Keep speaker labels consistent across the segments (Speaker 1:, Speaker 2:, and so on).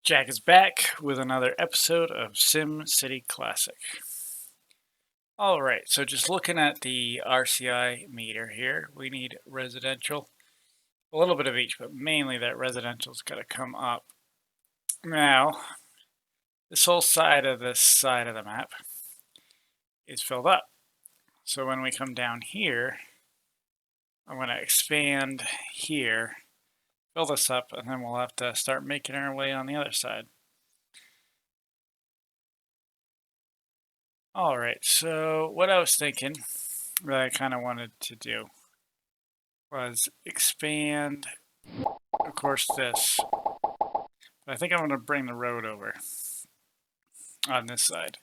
Speaker 1: Jack is back with another episode of SimCity Classic. Alright, so just looking at the RCI meter here, we need residential. A little bit of each, but mainly that residential's got to come up. Now, this whole side of the map is filled up. So when we come down here, I'm going to expand here, fill this up, and then we'll have to start making our way on the other side. Alright, so what I was thinking that I kind of wanted to do was expand, of course, this. But I think I'm going to bring the road over on this side.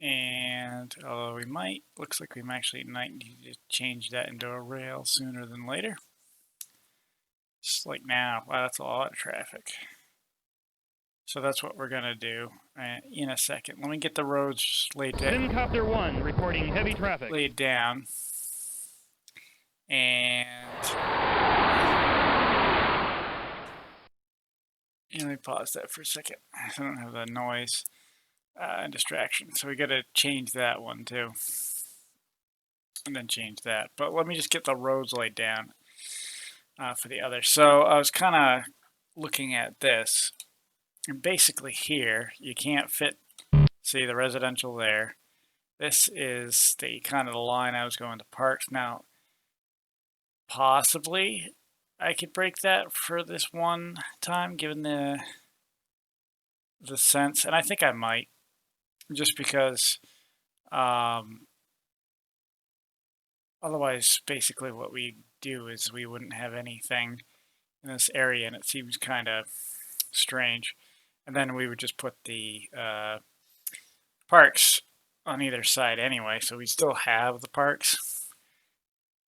Speaker 1: And although we might, looks like we actually might need to change that into a rail sooner than later. Just like now. Wow, that's a lot of traffic. So that's what we're going to do in a second. Let me get the roads laid down.
Speaker 2: Simcopter 1 reporting heavy traffic.
Speaker 1: Laid down. And let me pause that for a second. I don't have the noise and distraction. So we got to change that one too. And then change that. But let me just get the roads laid down for the other. So I was kind of looking at this. And basically here, you can't fit, see the residential there. This is the kind of the line I was going to parks. Now, possibly I could break that for this one time, given the sense, and I think I might, just because otherwise, basically what we do is we wouldn't have anything in this area, and it seems kind of strange. And then we would just put the parks on either side anyway, so we still have the parks.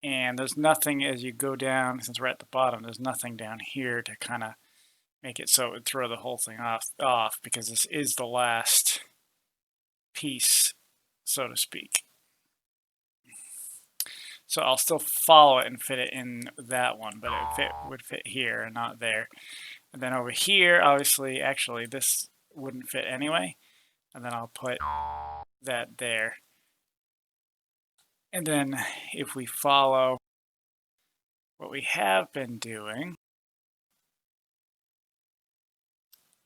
Speaker 1: And there's nothing as you go down, since we're at the bottom, there's nothing down here to kind of make it so it would throw the whole thing off, because this is the last piece, so to speak. So I'll still follow it and fit it in that one, but it would fit here and not there. And then over here, obviously, actually, this wouldn't fit anyway. And then I'll put that there. And then if we follow what we have been doing,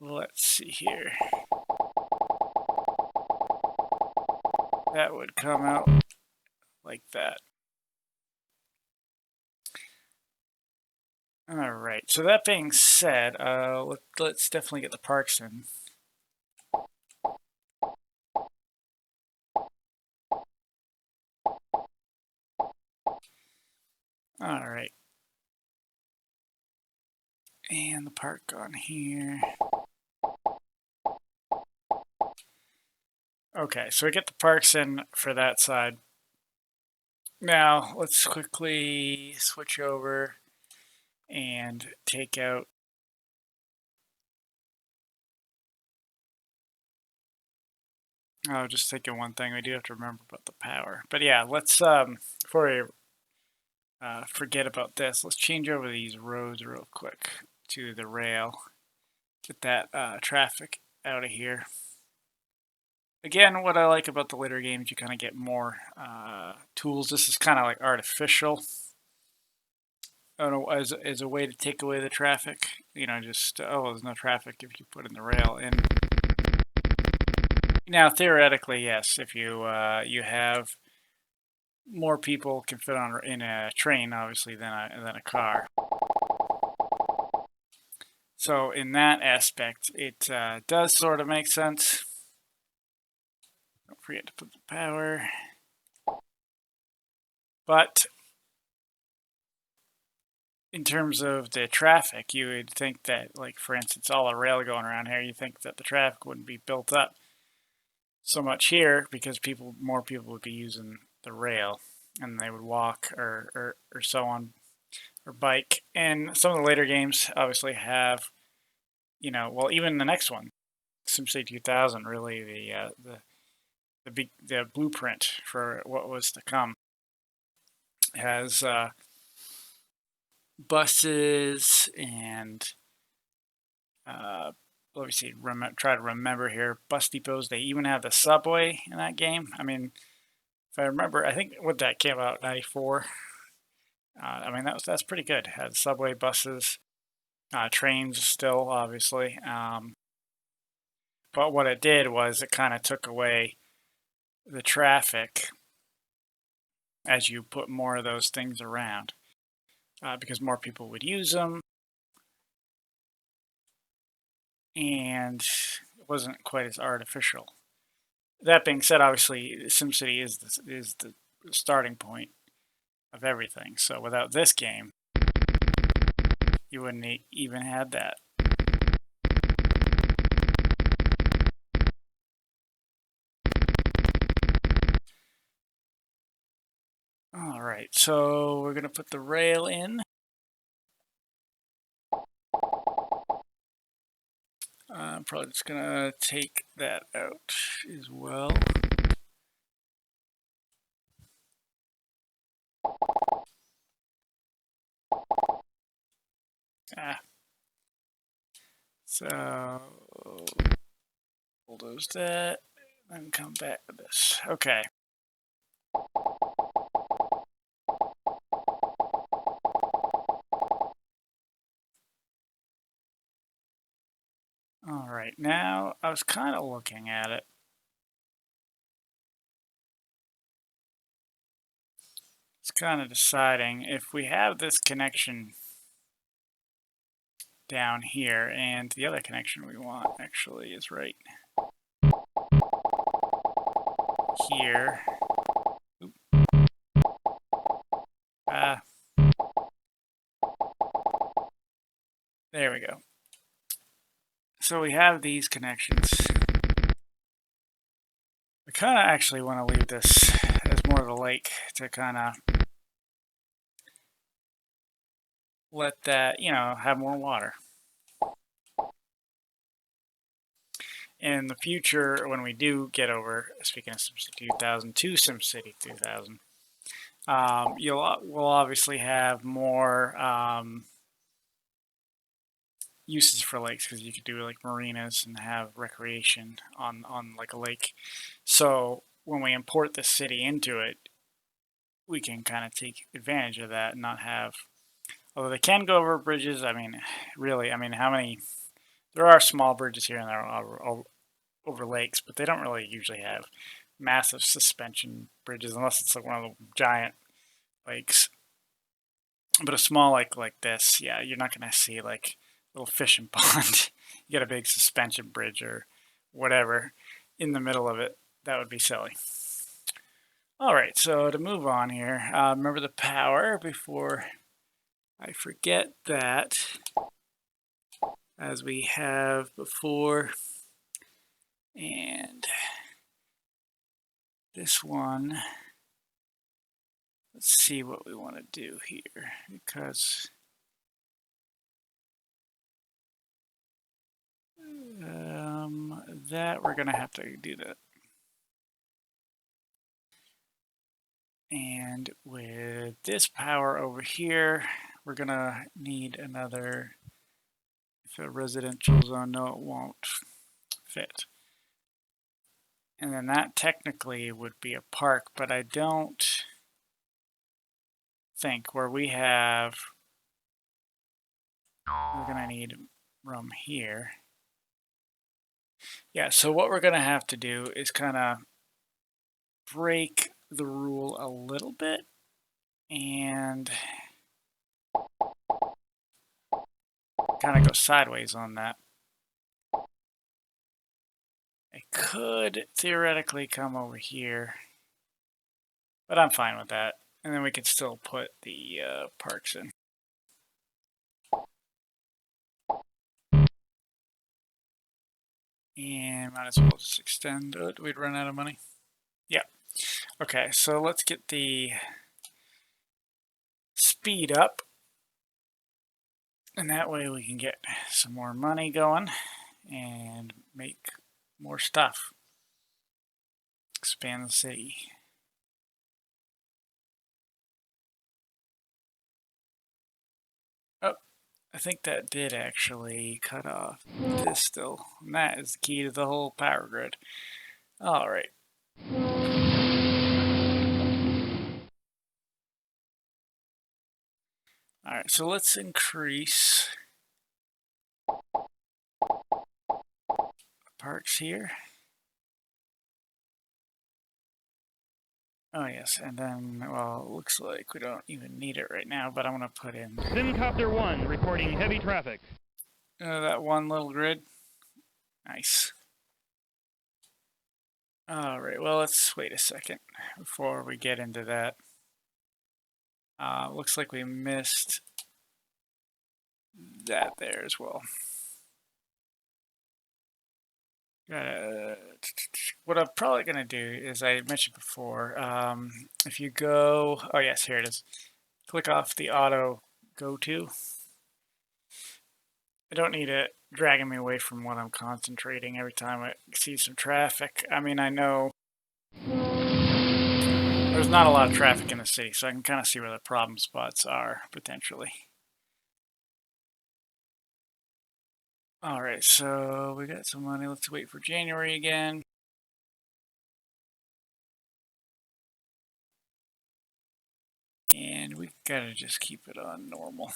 Speaker 1: let's see here. That would come out like that. All right, so that being said, let's definitely get the parks in. All right. And the park on here. Okay, so we get the parks in for that side. Now, let's quickly switch over and take out just thinking one thing, we do have to remember about the power. But yeah, let's before we forget about this, let's change over these roads real quick to the rail. Get that traffic out of here. Again, what I like about the later games, you kind of get more tools. This is kind of like artificial. I don't know, as a way to take away the traffic. You know, just, oh, there's no traffic if you put in the rail. And now, theoretically, yes, if you you have more people can fit on in a train, obviously, than a car. So in that aspect, it does sort of make sense. Don't forget to put the power. But in terms of the traffic, you would think that, like, for instance, all the rail going around here, you think that the traffic wouldn't be built up so much here because more people would be using the rail, and they would walk or so on, or bike. And some of the later games obviously have, you know, well, even the next one, SimCity 2000, really the blueprint for what was to come, has buses and let me see, try to remember here. Bus depots, they even have the subway in that game. I mean, if I remember, I think what that came out, 94. I mean, that's pretty good. Had subway, buses, trains still, obviously. But what it did was it kind of took away the traffic as you put more of those things around, because more people would use them, and it wasn't quite as artificial. That being said, obviously, SimCity is the starting point of everything. So without this game, you wouldn't even had that. All right, so we're gonna put the rail in. I'm probably just gonna take that out as well. So bulldoze that, and come back to this. Okay. All right, now I was kind of looking at it. It's kind of deciding if we have this connection down here, and the other connection we want actually is right here. There we go. So we have these connections. We kind of actually want to leave this as more of a lake to kind of let that, have more water. In the future, when we do get over, speaking of SimCity 2000 to SimCity 2000, we'll obviously have more uses for lakes, because you could do like marinas and have recreation on like a lake. So when we import the city into it, we can kind of take advantage of that and not have, although they can go over bridges. I mean, really, how many, there are small bridges here and there over lakes, but they don't really usually have massive suspension bridges unless it's like one of the giant lakes. But a small lake like this, yeah, you're not going to see like little fishing pond. You get a big suspension bridge or whatever in the middle of it. That would be silly. All right, so to move on here, remember the power before I forget that, as we have before. And this one, let's see what we want to do here, because that we're going to have to do that. And with this power over here, we're going to need another, if a residential zone, no, it won't fit. And then that technically would be a park, but I don't think where we have, we're going to need room here. Yeah, so what we're going to have to do is kind of break the rule a little bit and kind of go sideways on that. I could theoretically come over here, but I'm fine with that. And then we could still put the parks in. And might as well just extend it. We'd run out of money. Yeah. Okay, so let's get the speed up. And that way we can get some more money going and make more stuff. Expand the city. Oh, I think that did actually cut off this still. And that is the key to the whole power grid. All right. All right, so let's increase parks here. Oh yes, and then, well, it looks like we don't even need it right now, but I'm gonna put in
Speaker 2: SimCopter 1 reporting heavy traffic.
Speaker 1: that one little grid. Nice. All right, well, let's wait a second before we get into that. Looks like we missed that there as well. What I'm probably going to do is, I mentioned before, if you go, oh yes, here it is. Click off the auto go to. I don't need it dragging me away from what I'm concentrating every time I see some traffic. I mean, I know there's not a lot of traffic in the city, so I can kind of see where the problem spots are, potentially. All right, so we got some money. Let's wait for January again. And we gotta just keep it on normal.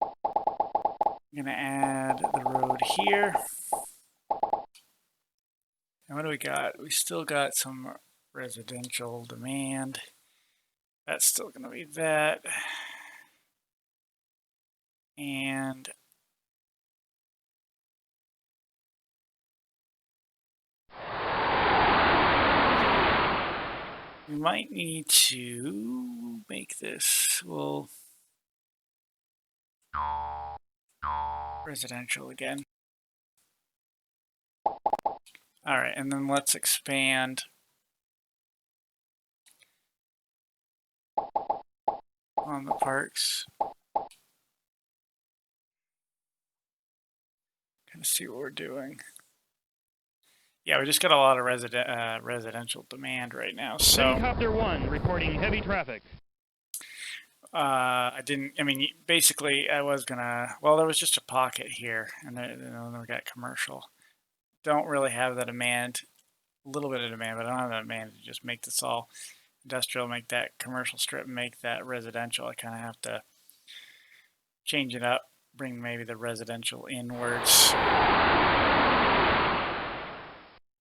Speaker 1: I'm gonna add the road here. And what do we got? We still got some residential demand. That's still gonna be that. And we might need to make this, well, residential again. All right, and then let's expand on the parks. Kind of see what we're doing. Yeah, we just got a lot of residential demand right now. So
Speaker 2: SimCopter 1 reporting heavy traffic.
Speaker 1: I mean, basically I was gonna, well, there was just a pocket here, and then we got commercial. Don't really have the demand, a little bit of demand, but I don't have the demand to just make this all industrial, make that commercial strip, make that residential. I kind of have to change it up, bring maybe the residential inwards.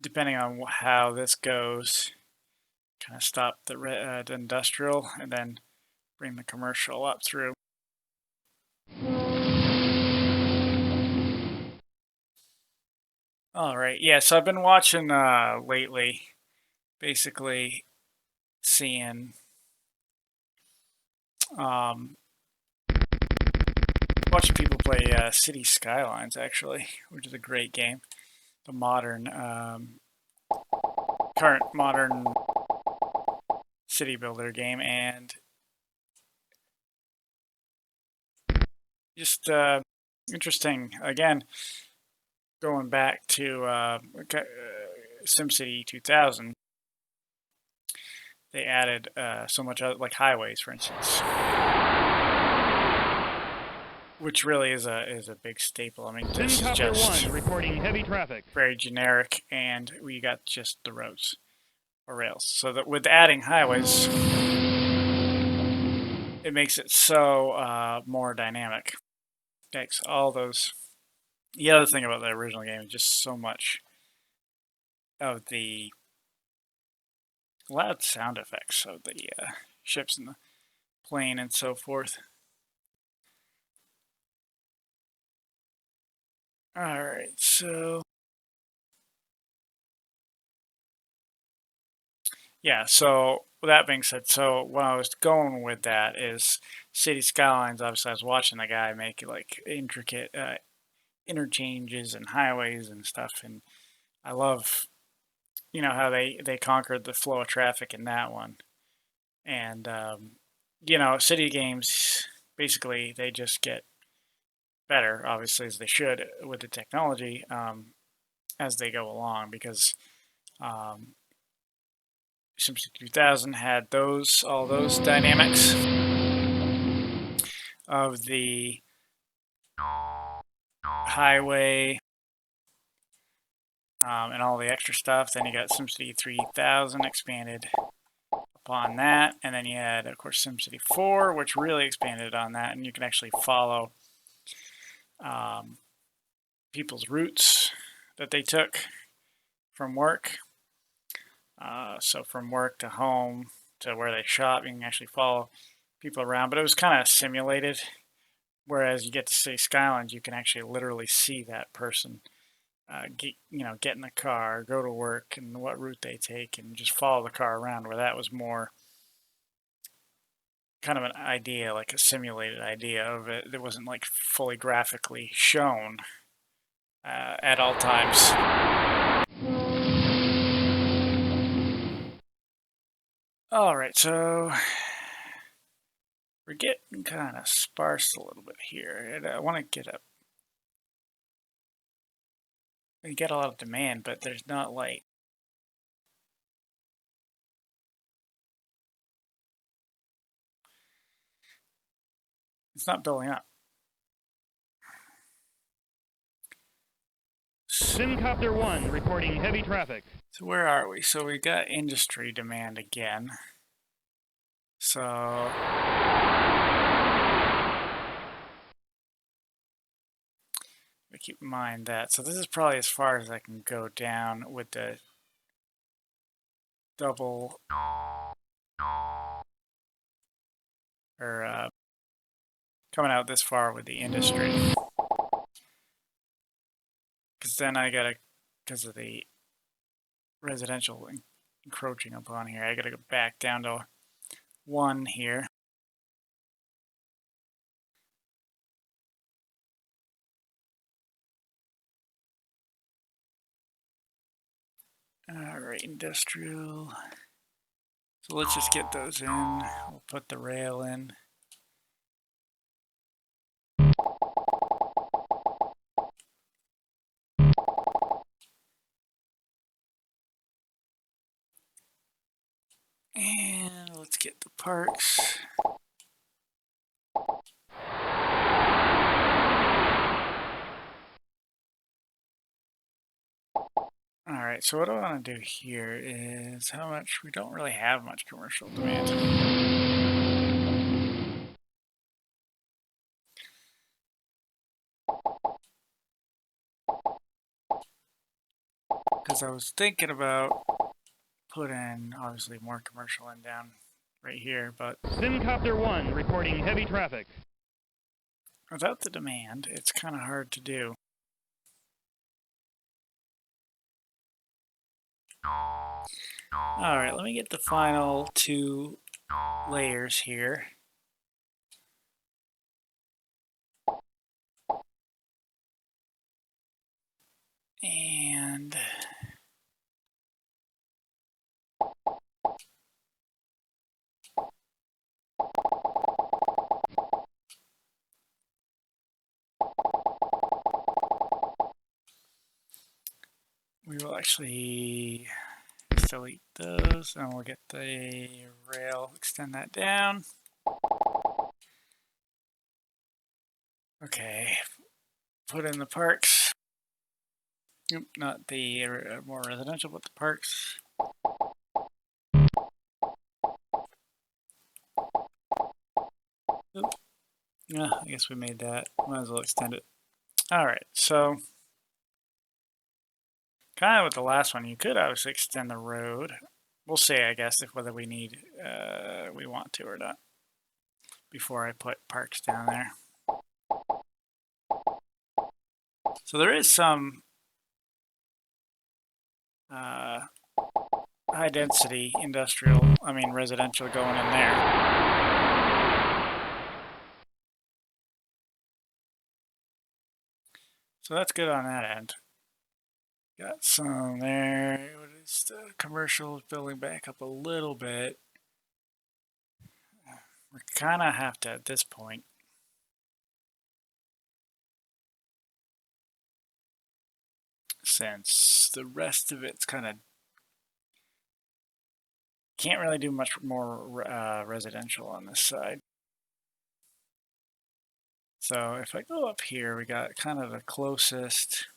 Speaker 1: Depending on how this goes, kind of stop the industrial and then bring the commercial up through. All right, yeah, so I've been watching lately, basically seeing watching people play City Skylines, actually, which is a great game. The modern, current modern city builder game, and just interesting. Again, going back to SimCity 2000, they added so much other, like highways, for instance, which really is a big staple. I mean, this is just
Speaker 2: 1 reporting heavy traffic.
Speaker 1: very generic, and we got just the roads or rails. So that with adding highways, it makes it so more dynamic. Makes all those. The other thing about the original game is just so much of the loud sound effects of the ships and the plane and so forth. All right, so yeah, so with that being said, so what I was going with that is City Skylines. Obviously, I was watching the guy make like intricate interchanges and highways and stuff, and I love, how they conquered the flow of traffic in that one. And city games, basically they just get better, obviously, as they should with the technology as they go along, because SimCity 2000 had all those dynamics. of the highway and all the extra stuff. Then you got SimCity 3000 expanded upon that, and then you had, of course, SimCity 4, which really expanded on that, and you can actually follow people's routes that they took from work. So from work to home to where they shop, you can actually follow people around, but it was kind of simulated. Whereas you get to see Skylands, you can actually literally see that person get in the car, go to work, and what route they take, and just follow the car around. Where that was more kind of an idea, like a simulated idea of it. It wasn't like fully graphically shown at all times. All right, so we're getting kind of sparse a little bit here, and I want to get a lot of demand, but there's not light. It's not building up.
Speaker 2: Simcopter 1 reporting heavy traffic.
Speaker 1: So where are we? So we got industry demand again. So keep in mind that. So this is probably as far as I can go down with the double or coming out this far with the industry. Because then I gotta, because of the residential encroaching upon here, I gotta go back down to 1 here. All right, industrial. So let's just get those in. We'll put the rail in. And let's get the parks. All right, so what I want to do here is how much, we don't really have much commercial demand. Because I was thinking about putting, obviously, more commercial in down right here, but
Speaker 2: Simcopter 1 reporting heavy traffic.
Speaker 1: without the demand, it's kind of hard to do. All right, let me get the final 2 layers here. And we will actually delete those, and we'll get the rail, extend that down. Okay, put in the parks. Nope, not the more residential, but the parks. Oop. Yeah, I guess we made that. Might as well extend it. All right, so kind of with the last one, you could obviously extend the road. We'll see, I guess, if whether we want to or not before I put parks down there. So there is some high density residential going in there. So that's good on that end. Got some there. What is the commercial building back up a little bit? We kind of have to at this point. Since the rest of it's kind of can't really do much more residential on this side. So if I go up here, we got kind of the closest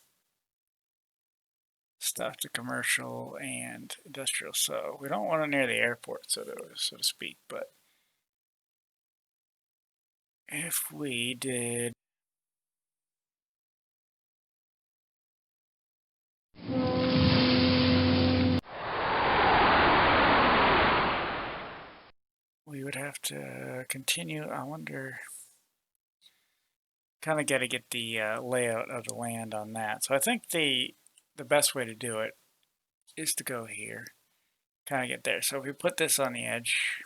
Speaker 1: stuff to commercial and industrial. So we don't want it near the airport, so to speak. But if we did we would have to continue. I wonder, kind of got to get the layout of the land on that. So I think the best way to do it is to go here, kind of get there. So if we put this on the edge,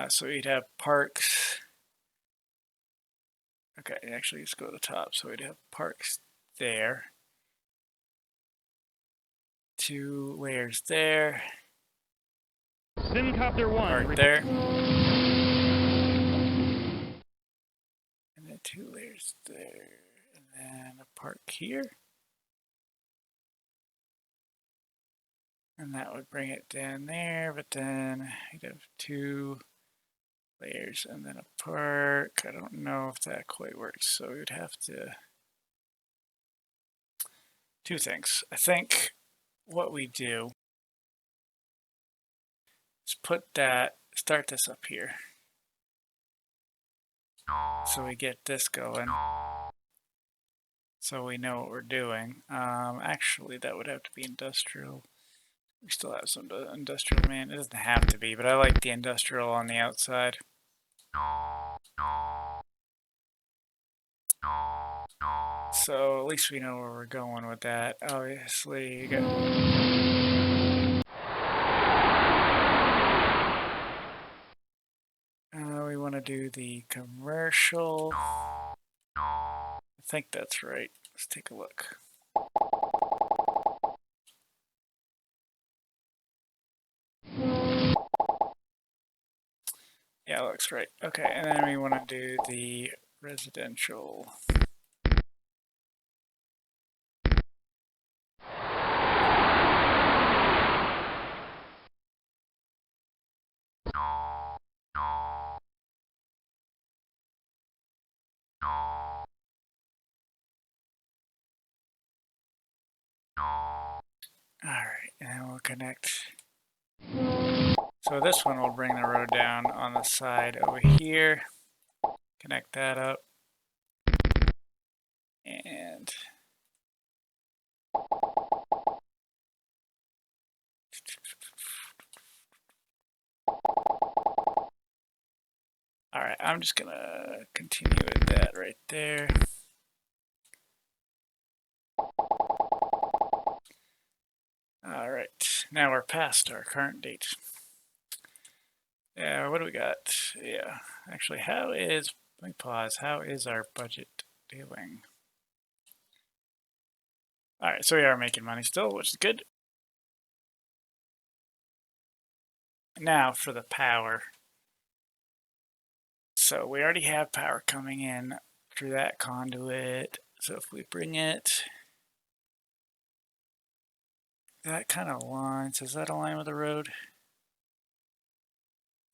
Speaker 1: so we'd have parks. Okay, actually, let's go to the top. So we'd have parks there. 2 layers there.
Speaker 2: Simcopter 1.
Speaker 1: Park there. And then 2 layers there. And then a park here. And that would bring it down there, but then you'd have 2 layers and then a park. I don't know if that quite works, so we'd have to 2 things. I think what we do is start this up here. So we get this going. So we know what we're doing. Actually, that would have to be industrial. We still have some industrial, man. It doesn't have to be, but I like the industrial on the outside. So at least we know where we're going with that. Obviously, you got we want to do the commercial. I think that's right. Let's take a look. Yeah, it looks right. Okay, and then we want to do the residential. Alright, and we'll connect. So this one will bring the road down on the side over here. Connect that up. And alright, I'm just gonna continue with that right there. Alright, now we're past our current date. Yeah, what do we got? Yeah, actually, let me pause, how is our budget doing? Alright, so we are making money still, which is good. Now for the power. So we already have power coming in through that conduit. So if we bring it, that kind of aligns. Does that align with the road?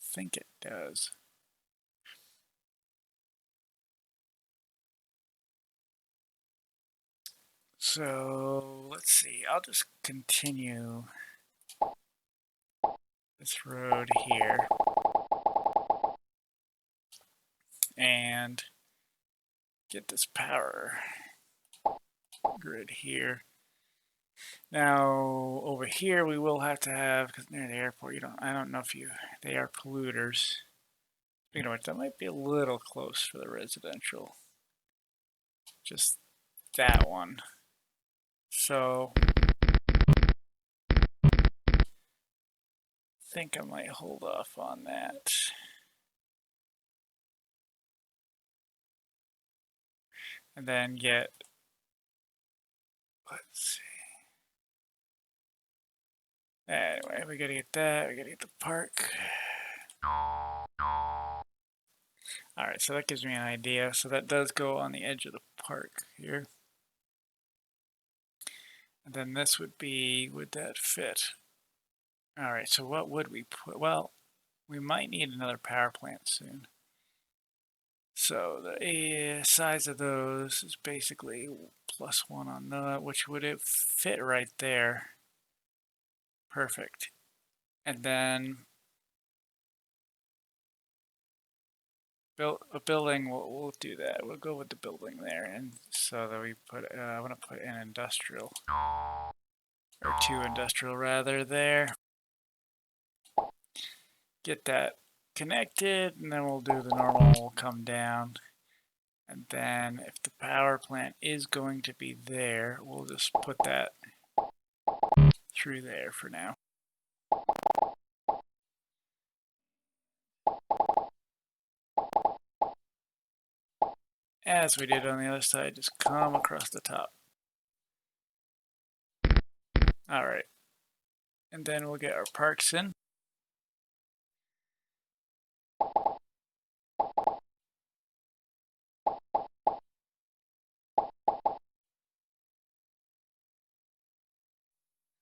Speaker 1: I think it does. So let's see, I'll just continue this road here and get this power grid here. Now over here we will have to have, because near the airport, I don't know if they are polluters. Speaking of which, that might be a little close for the residential. Just that one. So I think I might hold off on that. And then get, let's see. Anyway, we gotta get that, we gotta get the park. Alright, so that gives me an idea. So that does go on the edge of the park here. And then this would that fit? Alright, so what would we put? Well, we might need another power plant soon. So the size of those is basically +1 on that, which would it fit right there. Perfect. And then a building, we'll do that. We'll go with the building there, and so that we put, I want to put an industrial, or 2 industrial rather, there. Get that connected, and then we'll do the normal, we'll come down. And then if the power plant is going to be there, we'll just put that through there for now. As we did on the other side, just come across the top. All right. And then we'll get our parks in.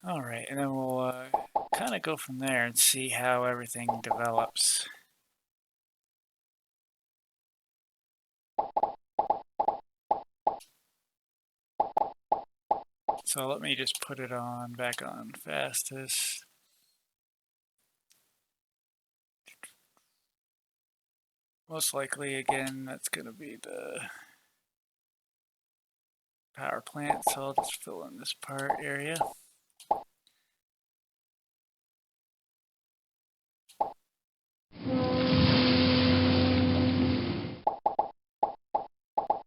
Speaker 1: All right, and then we'll kind of go from there and see how everything develops. So let me just put it on back on fastest. Most likely, again, that's going to be the power plant, so I'll just fill in this part area.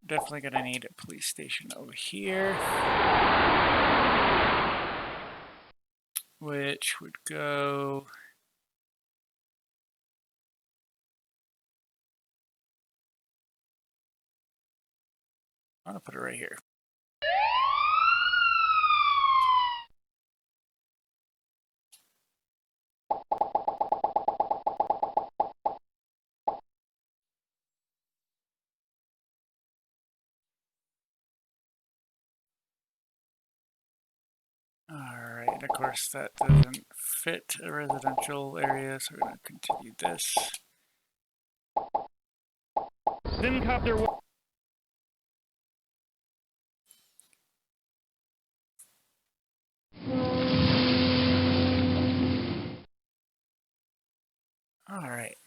Speaker 1: Definitely going to need a police station over here, which would go I'm going to put it right here. Alright, of course that doesn't fit a residential area, so we're going to continue this.
Speaker 2: SimCopter 1.
Speaker 1: Alright,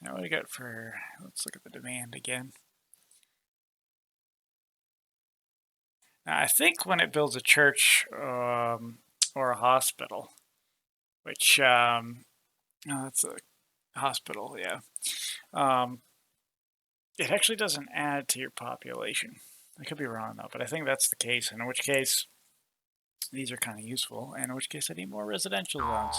Speaker 1: now what do we got for, let's look at the demand again. Now I think when it builds a church or a hospital, which, no, that's a hospital, yeah. It actually doesn't add to your population. I could be wrong though, but I think that's the case, in which case these are kind of useful, and in which case I need more residential zones.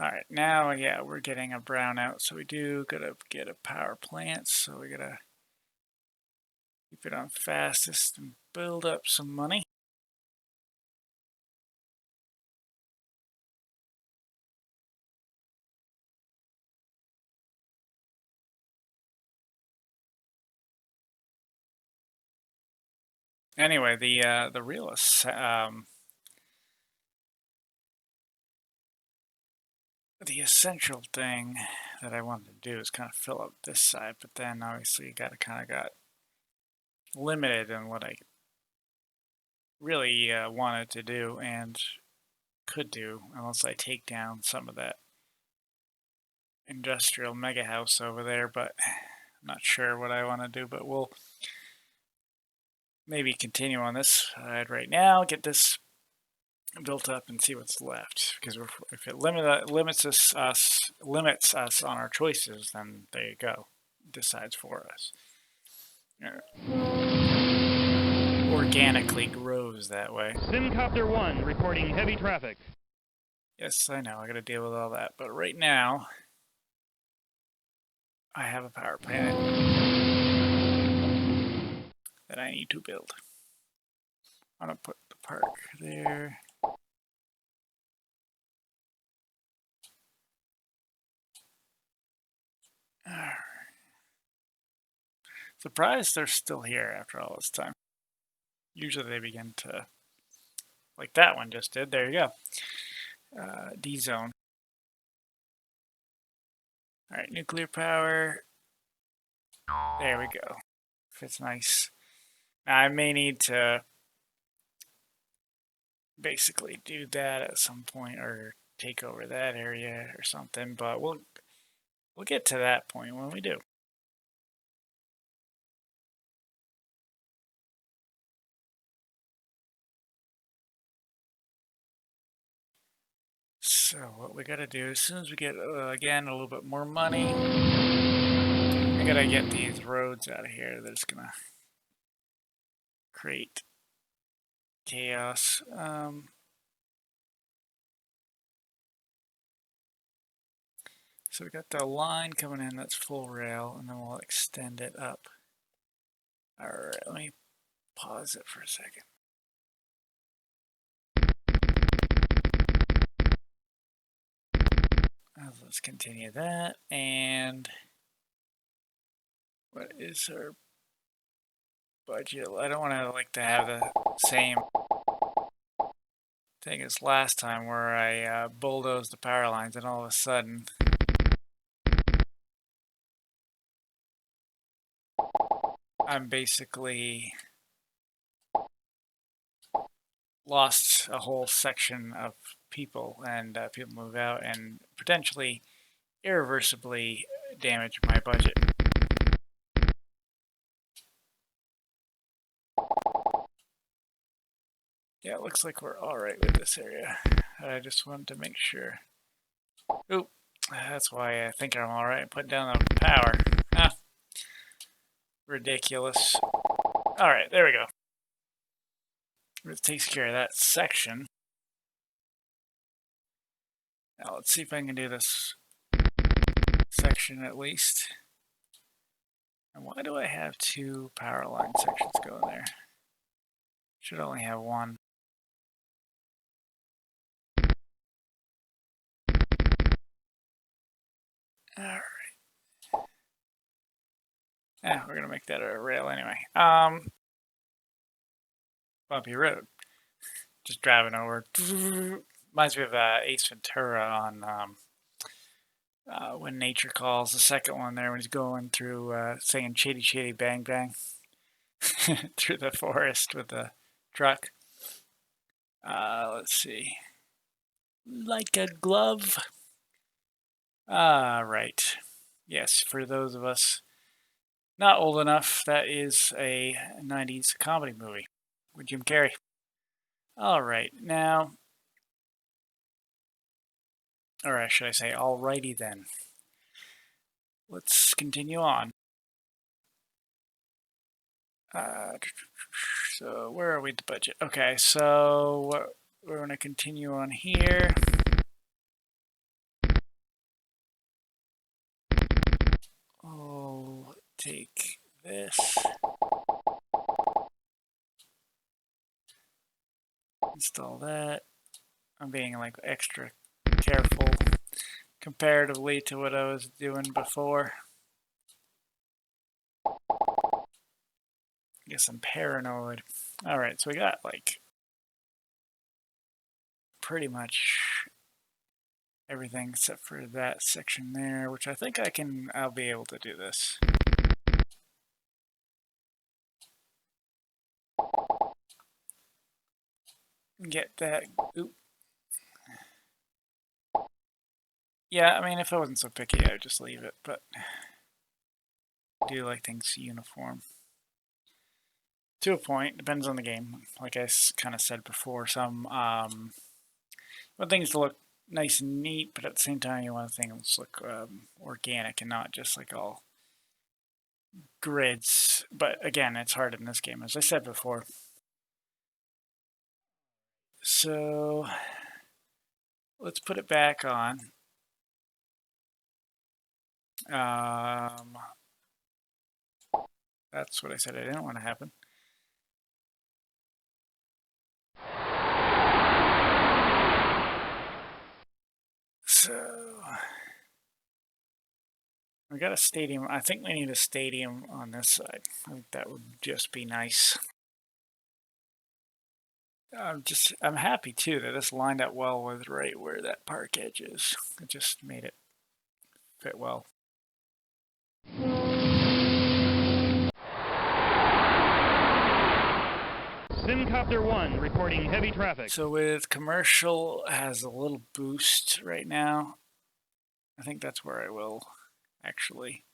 Speaker 1: Alright, now, yeah, we're getting a brownout, so we do gotta get a power plant, so we gotta keep it on fastest and build up some money. Anyway, the real the essential thing that I wanted to do is kind of fill up this side, but then obviously you got limited in what I really wanted to do and could do, unless I take down some of that industrial mega house over there, but I'm not sure what I want to do, but we'll maybe continue on this side right now, get this built up and see what's left, because if it limits us on our choices, then there you go, it decides for us. Organically grows that way.
Speaker 2: SimCopter 1 reporting heavy traffic.
Speaker 1: Yes, I know, I gotta deal with all that, but right now I have a power plant that I need to build. I'm gonna put the park there. Alright. Surprised they're still here after all this time. Usually they begin to, like that one just did. There you go. D-zone. Alright, nuclear power. There we go. Fits nice. Now, I may need to basically do that at some point or take over that area or something, but we'll get to that point when we do. So what we gotta do, as soon as we get, again, a little bit more money, I gotta get these roads out of here. That's gonna create chaos. So we got the line coming in that's full rail, and then we'll extend it up. Alright, let me pause it for a second. Let's continue that, and what is our budget? I don't want to have the same thing as last time where I bulldozed the power lines and all of a sudden I'm basically lost a whole section of people, and people move out and potentially irreversibly damage my budget. Yeah, it looks like we're alright with this area. I just wanted to make sure. Oop, that's why I think I'm alright. Put down the power. Ah, ridiculous. Alright, there we go. This takes care of that section. Now let's see if I can do this section at least. And why do I have two power line sections going there? Should only have one. Alright. Yeah, we're gonna make that a rail anyway. Bumpy road. Just driving over. Reminds me of Ace Ventura on When Nature Calls, the second one there when he's going through saying "Chitty Chitty Bang Bang" through the forest with the truck. Let's see. Like a glove. Right. Yes, for those of us not old enough, that is a 90s comedy movie with Jim Carrey. Alright, now, or should I say, alrighty then. Let's continue on. So where are we at the budget? Okay, so we're going to continue on here. I'll take this. Install that. I'm being like extra careful comparatively to what I was doing before. I guess I'm paranoid. Alright, so we got like pretty much everything except for that section there, which I think I'll be able to do this. Get that. Oop. Yeah, I mean, if I wasn't so picky, I would just leave it, but I do like things uniform. To a point, depends on the game. Like I kind of said before, some want things to look nice and neat, but at the same time, you want things to look organic and not just like all grids. But again, it's hard in this game, as I said before. So let's put it back on. That's what I said I didn't want to happen. We got a stadium. I think we need a stadium on this side. I think that would just be nice. I'm happy too that this lined up well with right where that park edge is. It just made it fit well.
Speaker 2: SimCopter 1 reporting heavy traffic.
Speaker 1: So with commercial has a little boost right now. I think that's where I will actually.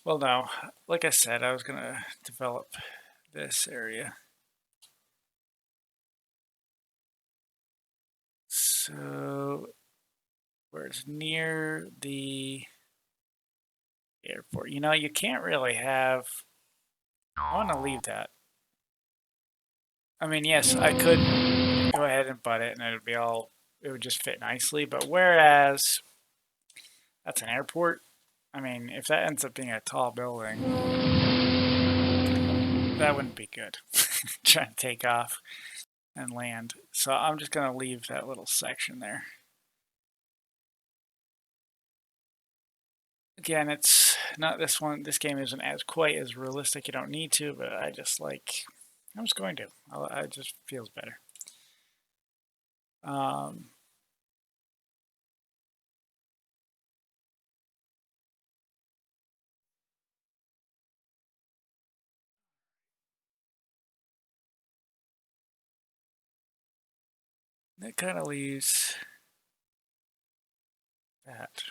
Speaker 1: Well, no, like I said, I was gonna develop this area. So where it's near the airport. You know, you can't really have. I want to leave that. I mean, yes, I could go ahead and butt it, and it would just fit nicely. But whereas that's an airport, I mean, if that ends up being a tall building, that wouldn't be good. Trying to take off and land. So I'm just gonna leave that little section there. Again, it's not this one. This game isn't as quite as realistic. You don't need to, but I'm just going to. It just feels better. That kind of leaves that.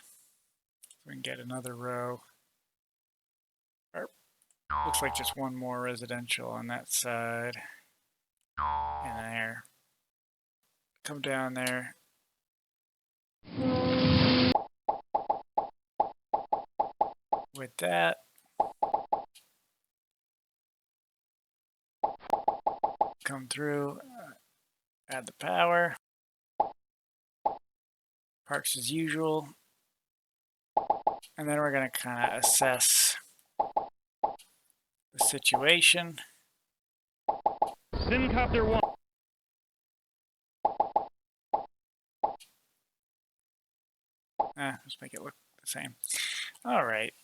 Speaker 1: We can get another row. Looks like just one more residential on that side. And there. Come down there. With that. Come through. Add the power. Parks as usual. And then we're going to kind of assess the situation.
Speaker 2: SimCopter 1.
Speaker 1: Let's make it look the same. All right.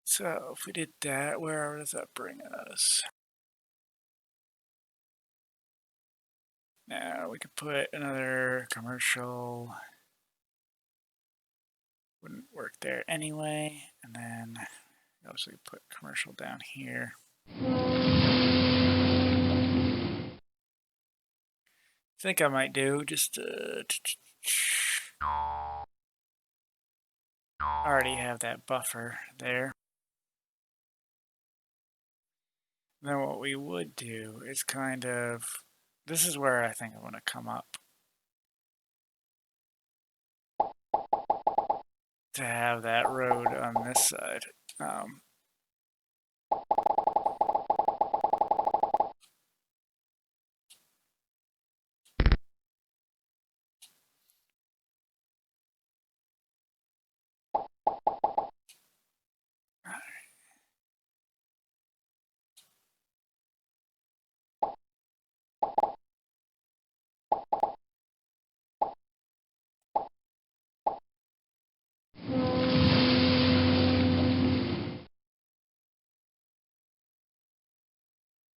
Speaker 1: So if we did that, where does that bring us? Now we could put another commercial. Wouldn't work there anyway. And then obviously put commercial down here. I think I might do just already have that buffer there. Then what we would do is kind of, this is where I think I want to come up to have that road on this side.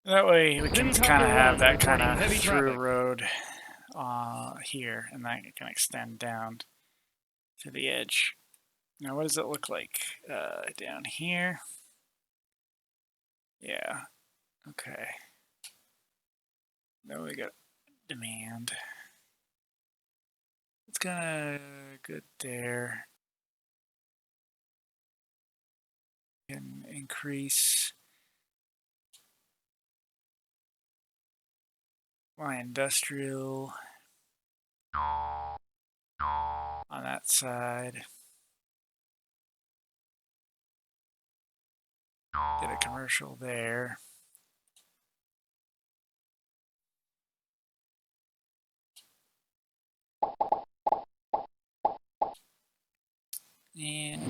Speaker 1: That way we can kind of have that kind of through road here, and that can extend down to the edge. Now what does it look like down here? Yeah, okay. Now we got demand. It's kind of good there. Can increase my industrial on that side. Get a commercial there. And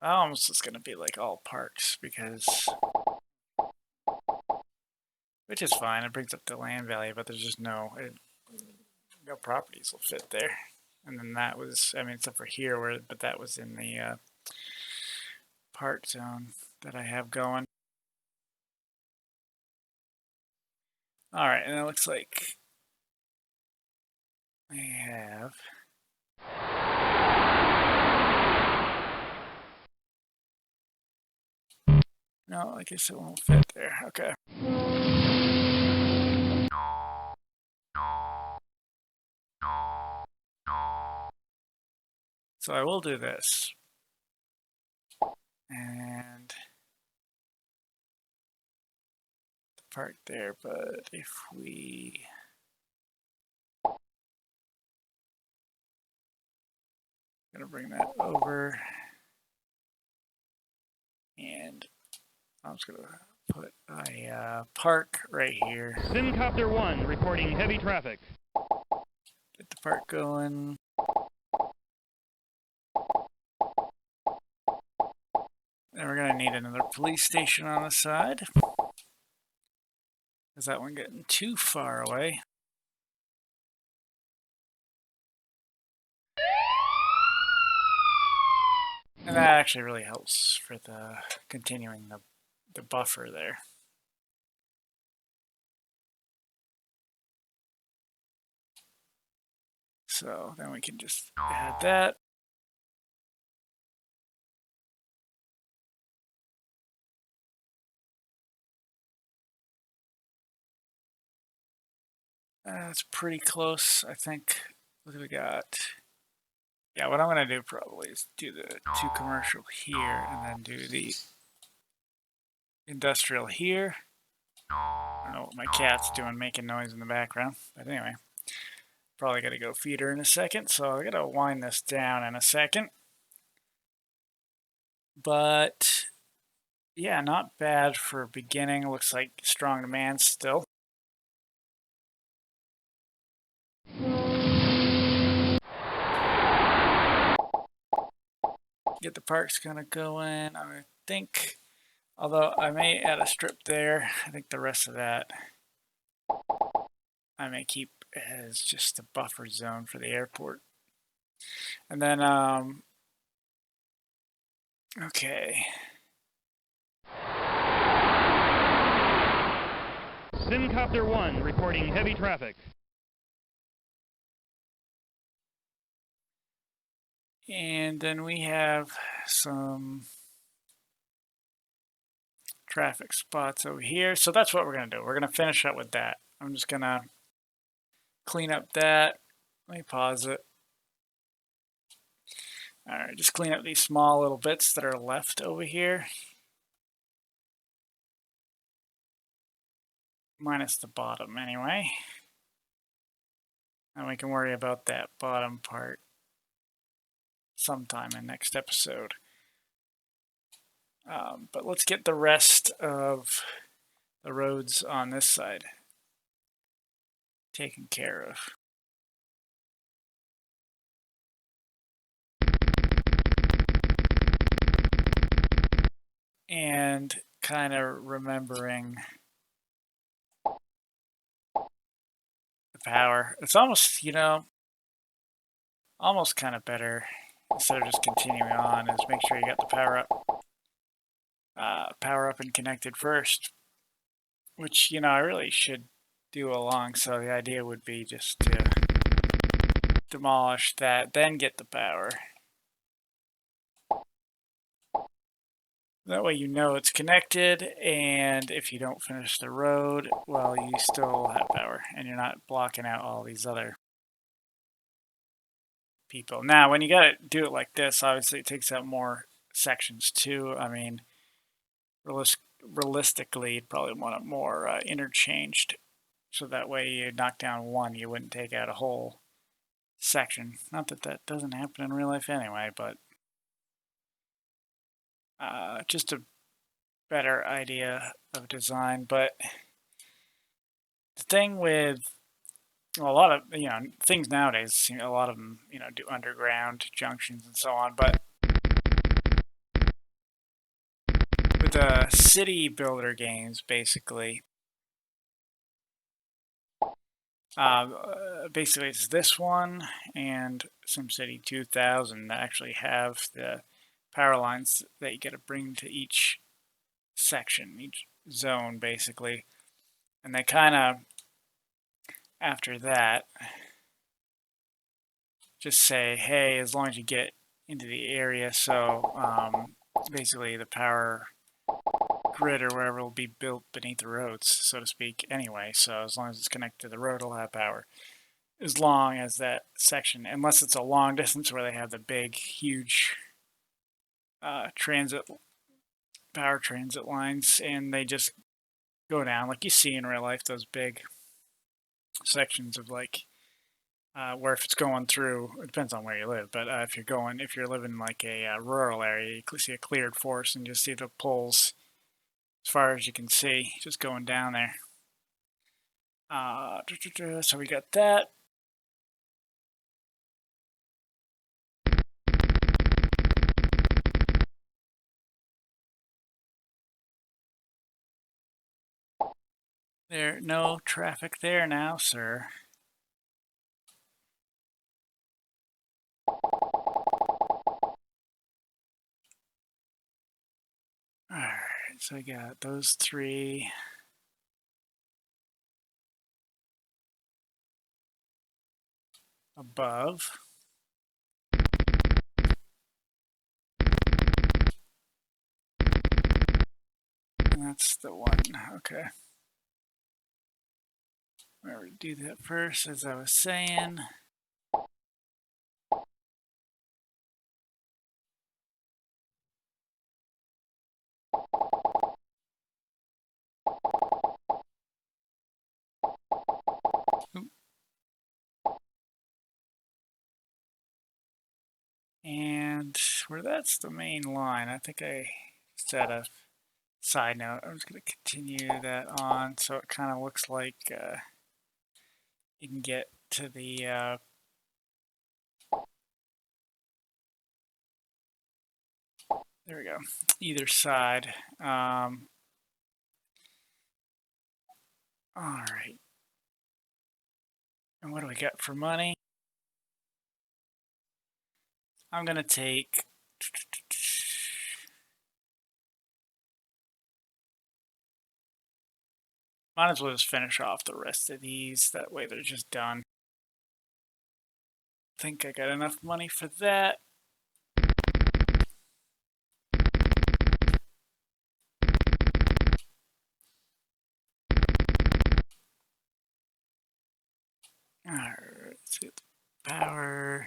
Speaker 1: almost it's going to be like all parks because, which is fine. It brings up the land value, but there's just no, properties will fit there. And then that was, I mean, except for here, but that was in the park zone that I have going. All right, and it looks like I have. No, I guess it won't fit there. Okay. So I will do this. And the park there, but if we gonna bring that over, and I'm just gonna put a park right here.
Speaker 2: SimCopter 1 reporting heavy traffic.
Speaker 1: Get the park going. And we're gonna need another police station on the side. Is that one getting too far away? And that actually really helps for the continuing the buffer there. So then we can just add that. That's pretty close, I think. What do we got? Yeah, what I'm going to do probably is do the 2 commercial here and then do the industrial here. I don't know what my cat's doing, making noise in the background. But anyway, probably got to go feed her in a second. So I got to wind this down in a second. But yeah, not bad for beginning. Looks like strong demand still. Get the parks kind of going. I think, although I may add a strip there, I think the rest of that I may keep as just a buffer zone for the airport. And then, okay.
Speaker 2: SimCopter 1 reporting heavy traffic.
Speaker 1: And then we have some traffic spots over here. So that's what we're going to do. We're going to finish up with that. I'm just going to clean up that. Let me pause it. All right, just clean up these small little bits that are left over here. Minus the bottom anyway. And we can worry about that bottom part sometime in next episode. But let's get the rest of the roads on this side taken care of. And kind of remembering the power. It's almost, you know, almost kind of better instead of just continuing on is make sure you got the power up and connected first, which, you know, I really should do along. So the idea would be just to demolish that, then get the power. That way you know it's connected, and if you don't finish the road, well, you still have power, and you're not blocking out all these other people. Now, when you gotta do it like this, obviously it takes out more sections too. I mean, realistically, you'd probably want it more interchanged, so that way you knock down one, you wouldn't take out a whole section. Not that that doesn't happen in real life anyway, but just a better idea of design. But the thing with a lot of, you know, things nowadays, you know, a lot of them, you know, do underground junctions and so on, but with the city builder games, basically, Basically, it's this one and SimCity 2000 that actually have the power lines that you got to bring to each section, each zone, basically. And they kind of, after that, just say, hey, as long as you get into the area, so basically the power grid or wherever will be built beneath the roads, so to speak, anyway. So as long as it's connected to the road, it'll have power. As long as that section, unless it's a long distance where they have the big, huge power transit lines, and they just go down like you see in real life, those big sections of like where if it's going through, it depends on where you live, but if you're living like a rural area, you see a cleared forest and just see the poles as far as you can see, just going down there. So we got that. There, no traffic there now, sir. Alright, so I got those three. Above. And that's the one, okay. Remember to do that first, as I was saying. And where that's the main line, I think I set a side note. I'm just going to continue that on so it kind of looks like you can get to the there we go, either side. All right. And what do we got for money? I'm going to take might as well just finish off the rest of these. That way they're just done. I think I got enough money for that. Alright, let's get the power.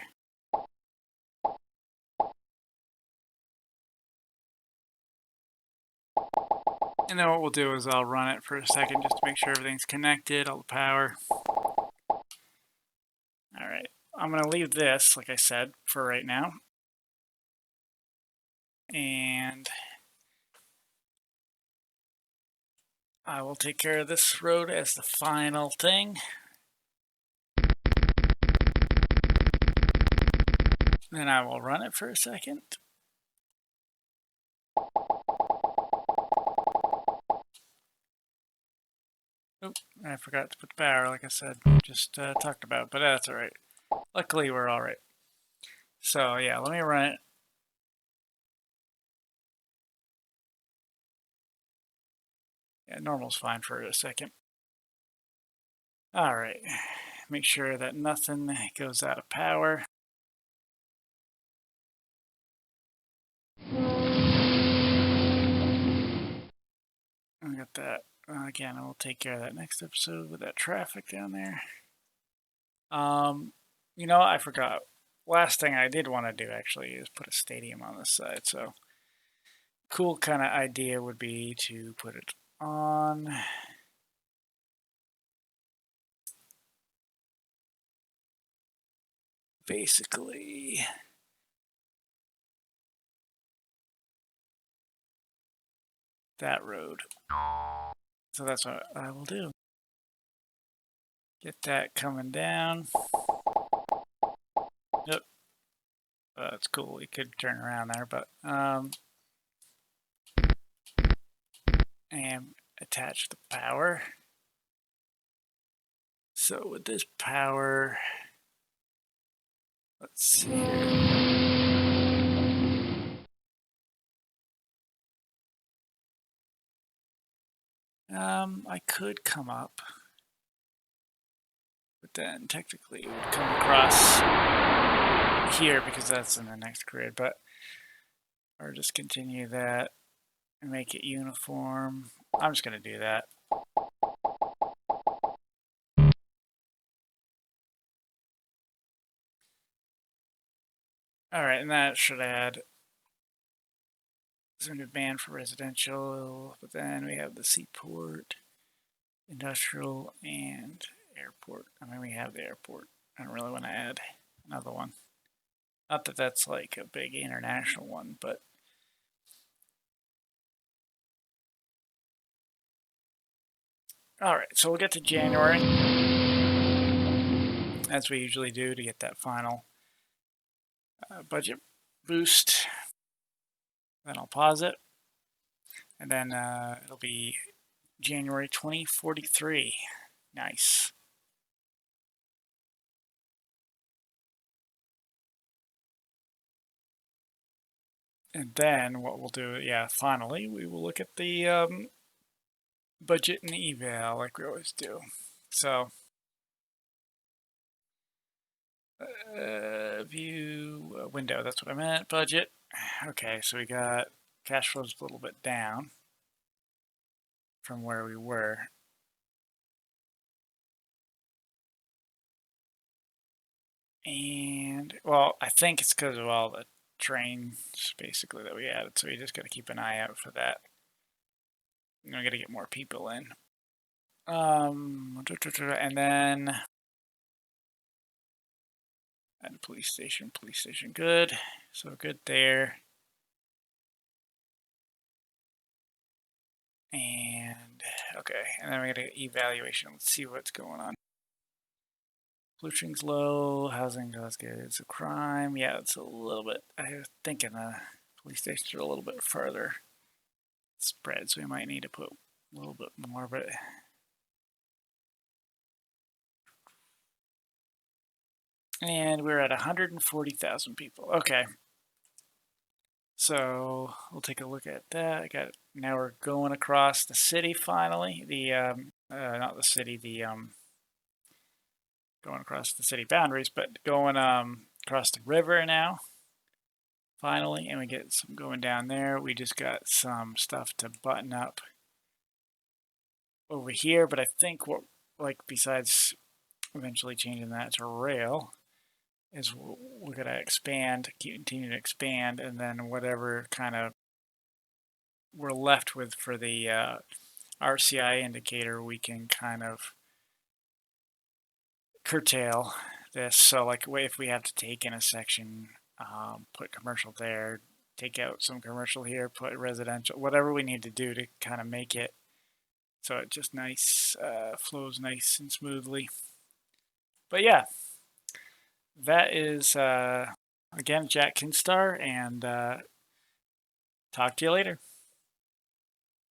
Speaker 1: And then what we'll do is I'll run it for a second just to make sure everything's connected, all the power. Alright, I'm going to leave this, like I said, for right now. And I will take care of this road as the final thing. Then I will run it for a second. Oh, I forgot to put the power, like I said, just talked about, but that's alright. Luckily, we're alright. So, yeah, let me run it. Yeah, normal's fine for a second. Alright, make sure that nothing goes out of power. I got that. Again, I will take care of that next episode with that traffic down there. You know, I forgot. Last thing I did want to do actually is put a stadium on this side. So, cool kind of idea would be to put it on. Basically, that road. So that's what I will do. Get that coming down. Yep. That's cool. You could turn around there, but and attach the power. So with this power, let's see here. I could come up, but then technically it would come across here because that's in the next grid, but or just continue that and make it uniform. I'm just going to do that. All right, and that should add some new band for residential, but then we have the seaport, industrial, and airport. I mean, we have the airport. I don't really want to add another one. Not that that's like a big international one, but all right, so we'll get to January, as we usually do, to get that final budget boost. Then I'll pause it, and then it'll be January 2043. Nice. And then what we'll do, yeah, finally, we will look at the budget and eval like we always do. So view window, that's what I meant, budget. Okay, so we got cash flows a little bit down from where we were. And, well, I think it's because of all the trains, basically, that we added. So you just got to keep an eye out for that. We got to get more people in. And then add a police station, good. So good there. And, okay, and then we got an evaluation. Let's see what's going on. Pollution's low, housing is good. So crime, yeah, it's a little bit, I was thinking the police stations are a little bit further spread, so we might need to put a little bit more, but and we're at 140,000 people. Okay. So we'll take a look at that. Now we're going across the city finally. The not the city, the going across the city boundaries, but going across the river now. Finally, and we get some going down there. We just got some stuff to button up over here, but I think what, like, besides eventually changing that to rail, is we're going to expand, continue to expand, and then whatever kind of we're left with for the RCI indicator, we can kind of curtail this. So like if we have to take in a section, put commercial there, take out some commercial here, put residential, whatever we need to do to kind of make it so it just nice, flows nice and smoothly. But yeah, that is, again, Jack Kinstar, and talk to you later.